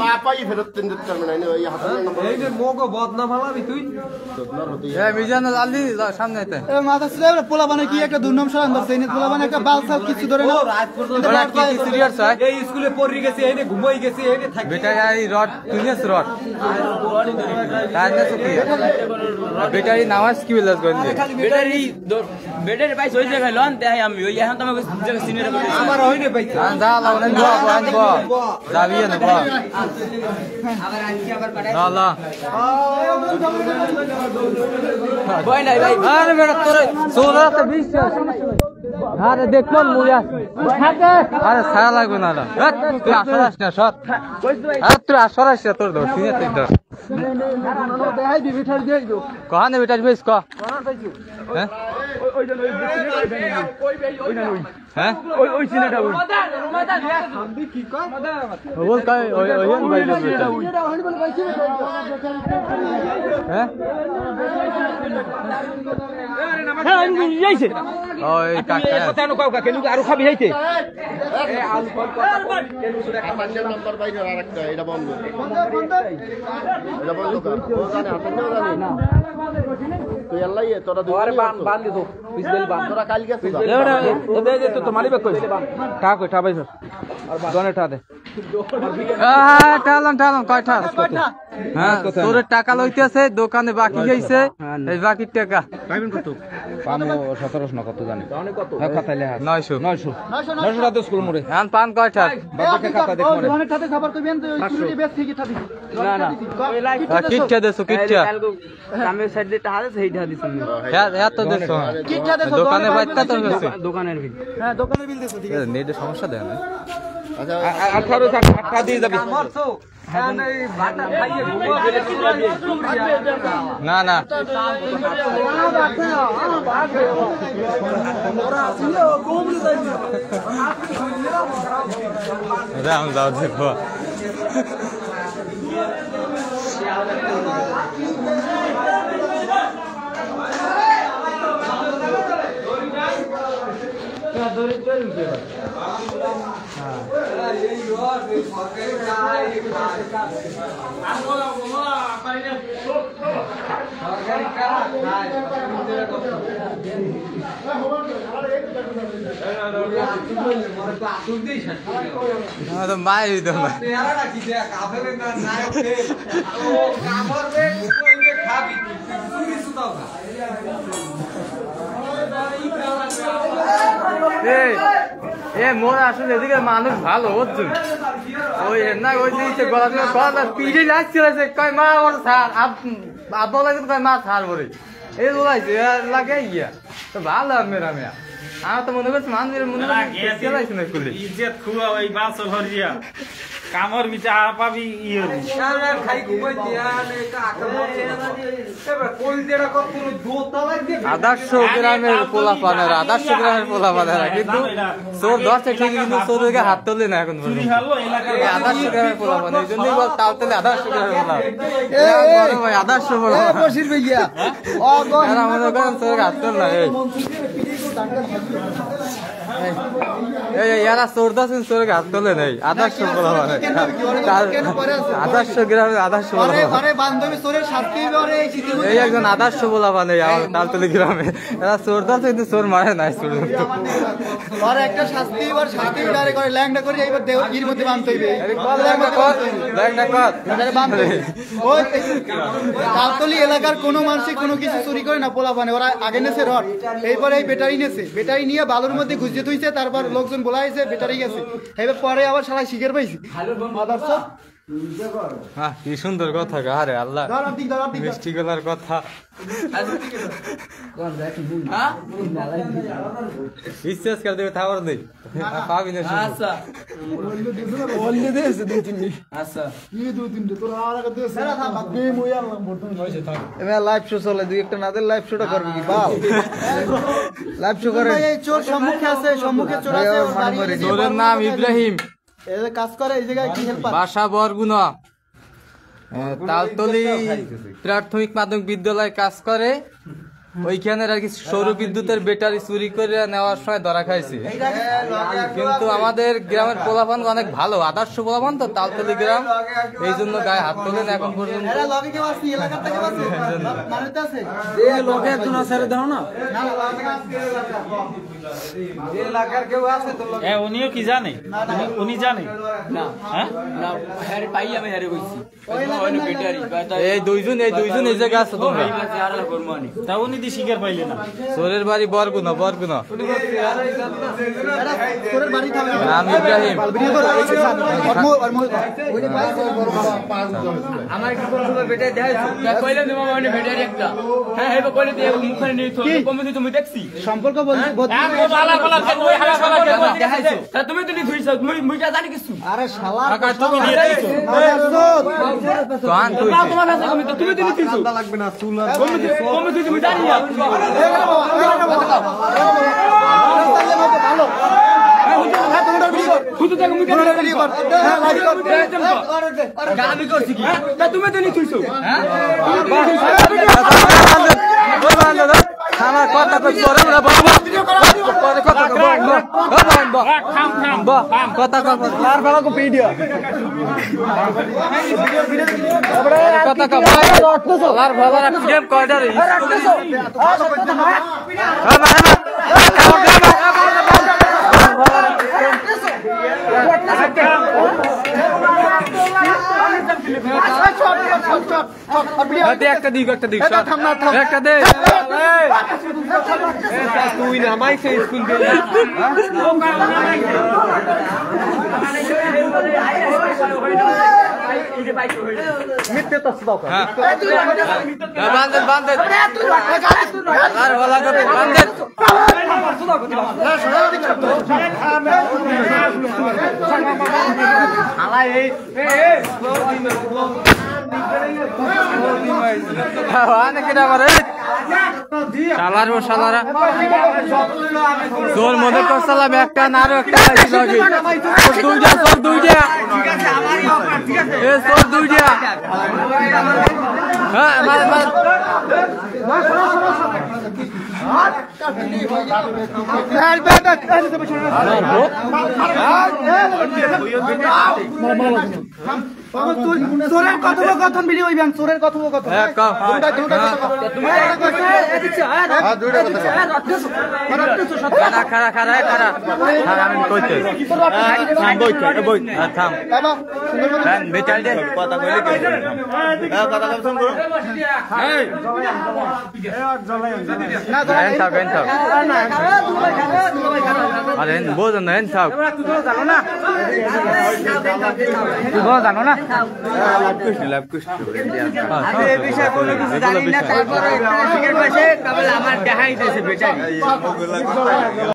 বাপাই ফেরত দিন দিতে পারবে না ওই হাতে এই যে মোগো বদনা ভালাবি তুই এ মিজান জলদি সামনে আইতে এ মাথা সিলে পোলা বানে কি একটা দুর্নাম সরান ধরছে এই পোলা বানে একটা বাল সাল কিছু ধরে না রাত পর্যন্ত ওরা কি সিরিয়াস হয় এই স্কুলে পড়ি গেছে এই ঘুমাই গেছে এই থাকি বেটা এই রড তুইনেস রড তাইনে সুকি বেটা এই নামাজ কি বলছ গন্ডে বেটারি পাইছ হই যায় লন দেখাই আমি ওই এখন তোমাকে জায়গা সিনিয়র করে আমার হই রে ভাই যা লাও না বো যাবি না বো আবার আনকি আবার পাঠাই না না বই নাই ভাই আরে বেটা তোরে সোনা তো 20 আরে দেখুন মুয়া আরে ছায়া লাগবে না তুই আসরাস না সৎ আরে তুই আসরাস না তোর ধরছি না তুই ধর দেখাই দিবি ঠাড় দিয়ে দিও কহানে বেটা বেশ ক হ্যাঁ হ্যাঁ ওই সিনেটা ওই কি কয় বল কাই ওই ভাই বেটা হ্যাঁ হ্যাঁ আমি যাইছে ওই কাকা কথা নো কাকা কেন আর খাবি যাইতে এই আলু ফল কথা নাম্বার বাইরে আরেকটা এটা বন্ধ এটা বন্ধ কর ও জানে হাতে না জানি না তুই আল্লাহ তোরা দুই আরে বান দে তো পিছবেল বান তোরা কাল গেছে দে দে তো মালিক কই কা কই টা ভাই দনে টা দে টালন কয়টা হ্যাঁ তোর টাকা লইতেছে দোকানে বাকি হইছে এই বাকি টাকা পাইবেন কত পামো 1700 না কত জানি তাহলে কত হ্যাঁ খাতাইলে 900 900 টাকা স্কুল মোড়ে এখন পান কয়টা বাবাকে খাতা দেখ মোড়ে দোকানের সাথে খাবার কইবেন তো ওই চুরি বেচ থেকে থাকি না না ওই লাইক কিচ্ছা দেছো কিচ্ছা কামে সাইড দিয়ে টাকা আছে সেইটা দিছেন হ্যাঁ তো দেছো কিচ্ছা দেছো দোকানে বাইতা তো গেছে দোকানের বিল হ্যাঁ দোকানের বিল দেছো ঠিক আছে নেটে সমস্যা দেয় না আচ্ছা 18 টাকা দিয়ে যাবি না না রাম যাও দেখো মায়ের তো মোর আসলে এদিকে মানুষ ভালো বুঝছো ওই না ওই দিকে গলা পিঠে লাগছিল কয় মা আমার ছাড় আব্বা লাগে কয় মা ছাড় বলে এই বলাইছে লাগে ইয়া তো ভালো মেরা মেয়া আমার তো মনে করছে মানুষের মনে লাগছে না স্কুলে ইজ্জত খুয়া ওই বাসল হরিয়া কামর বিচা পাবি ইয়ে খাই ঘুমাই দিয়া আদর্শ গ্রামের পোলাপানেরা কিন্তু চোর ধরছে ঠিক কিন্তু চোরকে হাত তোলে না এখন আদর্শ গ্রামের পোলাপান এই জন্যই বল তাও তোলে আদর্শ গ্রামের পোলাপান ভাই আদর্শ বসির ভাইয়া আমাদের চোরকে হাত তোল না ইয়ারা চোর দাসেন চোরকে হাত তোলে নেই আদর্শ পোলাপান আদর্শ গ্রামের আদর্শ এই একজন আদর্শ পোলাপান তালতলি গ্রামে এরা চোর দাস কিন্তু চোর মারে নাই একটা শাস্তি ডারে করে ল্যাংডা করে এইবার এর মধ্যে বানতে হইবে তালতলি এলাকার কোনো মানুষই কোনো কিছু চুরি করে না পোলাপানে ওরা আগে নেছে রড এইবার এই ব্যাটারি নেছে ব্যাটারি নিয়ে বালুর মধ্যে গুজিয়ে তুইছে তারপর লোকজন বলাইছে ব্যাটারি গেছে এবার পরে আবার সারা শিখের পাইছি হ্যাঁ কি সুন্দর কথা আরে আল্লাহ মিষ্টি গলার কথা বিশ্বাস করে দেবে থাবার নেই পাবি না আচ্ছা বললে দেছে দুই তিন মিনিট আচ্ছা কি দুই তিনটে তোর আর আগে দেছে না থাক গেম হই আর বর্তমান হইছে থাক এমে লাইভ শো চলে দুই একটা না দে লাইভ শোটা করবি কি বাল লাইভ শো করে এই চোর সম্মুখে আছে সম্মুখে চোর আছে চোরের নাম ইব্রাহিম এই যে কাজ করে এই জায়গায় কি হেল্পার বাসা বরগুনা তালতলি প্রাথমিক মাধ্যমিক বিদ্যালয়ে কাজ করে ওইখানে আর কি সৌর বিদ্যুতের ব্যাটারি চুরি করে নেওয়ার সময় ধরা খাইছে। কিন্তু আমাদের গ্রামের পোলাপান অনেক ভালো, আদর্শ পোলাপান তো, তালতলি গ্রাম, এই জন্য গায়ে হাত তোলেন এখন পর্যন্ত। উনিও কি জানে? উনি জানে না হ্যাঁ না হ্যাঁ পাই আমি হ্যাঁ কইছি এই দুইজন এই জায়গায় আছে তোমরা। তা উনি দি শিকার পাইলে না। সোরের বাড়ি বরগুনা। নাম ইব্রাহিম। আমার কি করব বেটা দেখাইছো কইলে তুমি মানে ব্যাটারি একটা হ্যাঁ হেবা কইলে দিয়ে মুখে নিয়ে তো কমে তুমি দেখছি সম্পর্ক বলছি ওই হালা দেখাইছো তা তুমি তো নি ধুইছো মুই যা জানি কিছু আরে শালা তুমি নিয়ে দিছো কান তুই তোমার কাছে তুমি তো নি দিছো লাগবে না চুল কমে তুমি জানি না আমি করছি কি তা তুমি তো নি ধুইছো হ্যাঁ আমার কথা কই তোরে না বাবা কথা কথা লার বাবা কো ভিডিও কথা কা লার বাবা না গেম কয়ডার একটা দিক একটা দে তুই না মাইছে স্কুল দিয়ে বান্ধে আর ভালো করে বান্ধে তোর মধ্যে করছিলাম একটা না আরো একটা দুইটা হ্যাঁ চোরের কথোপকথন ভিডিও হইবেন, চোরের কথোপকথন বোঝেন না জানো না আমার দেখাই দিয়েছে বেটা